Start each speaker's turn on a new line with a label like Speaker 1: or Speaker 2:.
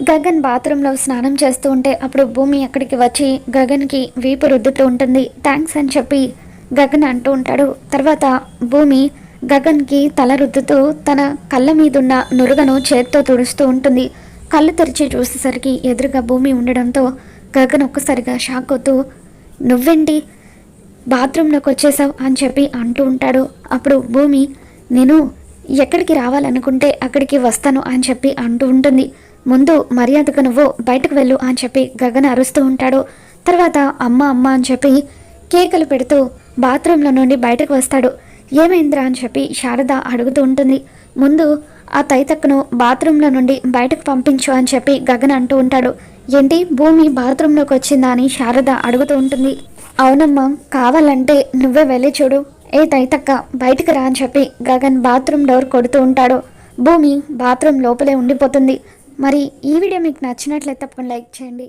Speaker 1: గగన్ బాత్రూంలో స్నానం చేస్తూ ఉంటే అప్పుడు భూమి అక్కడికి వచ్చి గగన్కి వీపు రుద్దుతూ ఉంటుంది. థ్యాంక్స్ అని చెప్పి గగన్ అంటూ ఉంటాడు. తర్వాత భూమి గగన్కి తల రుద్దుతూ తన కళ్ళ మీదున్న నురుగను చేత్తో తుడుస్తూ ఉంటుంది. కళ్ళు తెరిచి చూసేసరికి ఎదురుగా భూమి ఉండడంతో గగన్ ఒక్కసారిగా షాక్ అవుతూ నువ్వేంటి బాత్రూంలోకి వచ్చేసావు అని చెప్పి అంటూ ఉంటాడు. అప్పుడు భూమి నేను ఎక్కడికి రావాలనుకుంటే అక్కడికి వస్తాను అని చెప్పి అంటూ ఉంటుంది. ముందు మర్యాదగా నువ్వు బయటకు వెళ్ళు అని చెప్పి గగన్ అరుస్తూ ఉంటాడు. తర్వాత అమ్మ అమ్మ అని చెప్పి కేకలు పెడుతూ బాత్రూంలో నుండి బయటకు వస్తాడు. ఏమైందిరా అని చెప్పి శారద అడుగుతూ ఉంటుంది. ముందు ఆ తైతక్కను బాత్రూంలో నుండి బయటకు పంపించు అని చెప్పి గగన్ అంటూ ఉంటాడు. ఏంటి భూమి బాత్రూంలోకి వచ్చిందా అని శారద అడుగుతూ ఉంటుంది. అవునమ్మా, కావాలంటే నువ్వే వెళ్ళి చూడు, ఏ తైతక్క బయటకు రా అని చెప్పి గగన్ బాత్రూమ్ డోర్ కొడుతూ ఉంటాడు. భూమి బాత్రూమ్ లోపలే ఉండిపోతుంది. మరి ఈ వీడియో మీకు నచ్చినట్లయితే తప్పకుండా లైక్ చేయండి.